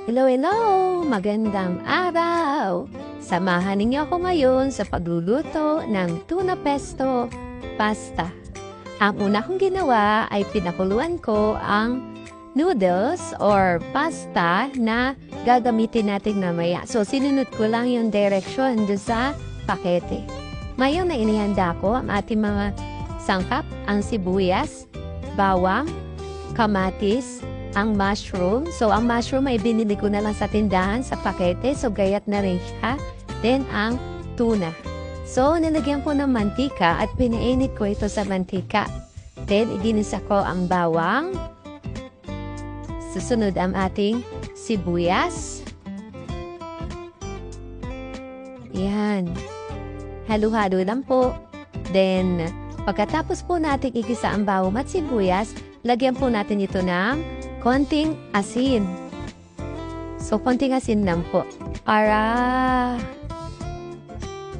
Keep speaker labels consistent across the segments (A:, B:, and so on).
A: Hello, hello! Magandang araw! Samahan ninyo ako ngayon sa pagluluto ng tuna pesto pasta. Ang una kong ginawa ay pinakuluan ko ang noodles or pasta na gagamitin natin mamaya. So, sinunod ko lang yung direction doon sa pakete. Ngayon na inihanda ko ang ating mga sangkap, ang sibuyas, bawang, kamatis, ang mushroom. So, ang mushroom ay binili ko na lang sa tindahan, sa pakete. So, gayat na rin siya. Then, ang tuna. So, nilagyan ko ng mantika at pinainit ko ito sa mantika. Then, iginisa ko ang bawang. Susunod ang ating sibuyas. Yan. Halo-halo lang po. Then, pagkatapos po natin igisa ang bawang at sibuyas, lagyan po natin ito ng konting asin. So, konting asin lang po. Para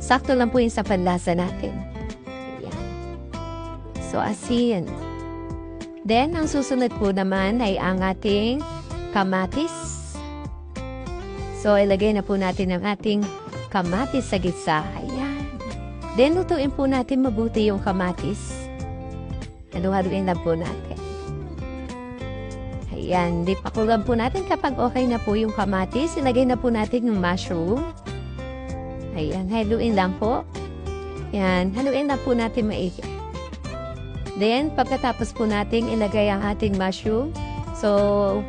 A: sakto lang po yung sa panlasa natin. Ayan. So, asin. Then, ang susunod po naman ay ang ating kamatis. So, ilagay na po natin ang ating kamatis sa gitsa. Ayan. Then, lutuin po natin mabuti yung kamatis. Halo-haluin lang po natin. Ayan, dipakulan po natin kapag okay na po yung kamatis. Ilagay na po natin yung mushroom. Ayan, haluin lang po. Ayan, haluin lang po natin maigi. Then, pagkatapos po natin ilagay ang ating mushroom. So,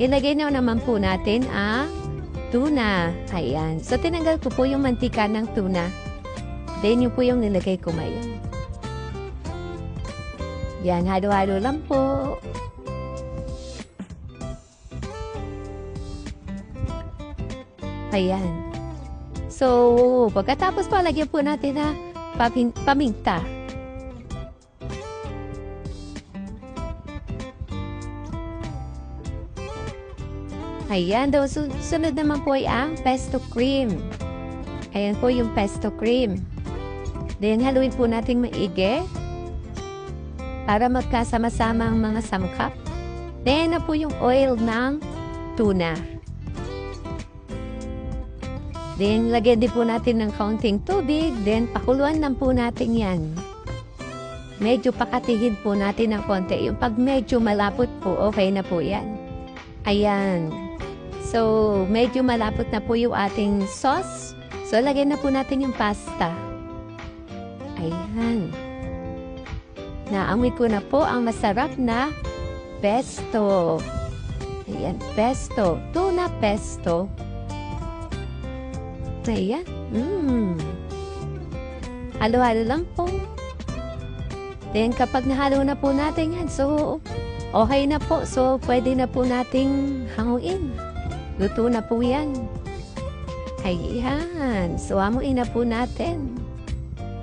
A: ilagay na naman po natin ang tuna. Ayan, so tinanggal ko po yung mantika ng tuna. Then, yun po yung nilagay ko ngayon. Yan, halo-halo lang po. Ayan. So, pagkatapos pa, lagyan po natin na paminta. Ayan, daw sunod naman po ay ang pesto cream. Ayan po yung pesto cream. Then, haluin po natin maigi para magkasama-sama ang mga sangkap. Then, na po yung oil ng tuna. Then, lagyan din po natin ng kaunting tubig. Then, pakuluan lang po natin yan. Medyo pakatihin po natin ng konti. Yung pag medyo malapot po, okay na po yan. Ayan. So, medyo malapot na po yung ating sauce. So, lagyan na po natin yung pasta. Ayan. Naamoy ko na po ang masarap na pesto. Ayan, pesto. Tuna pesto. Ayan. Halo-halo lang po. Then, kapag nahalo na po natin yan, so, okay na po. So, pwede na po nating hanguin. Luto na po yan. Ayan. So, hamuin na po natin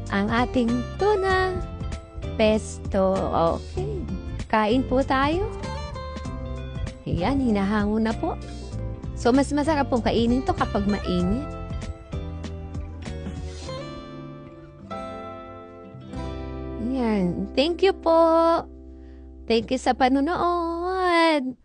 A: ang ating tuna pesto. Okay. Kain po tayo. Ayan, hinahango na po. So, mas masarap pong kainin to kapag mainit. Ayan. Thank you po. Thank you sa panonood.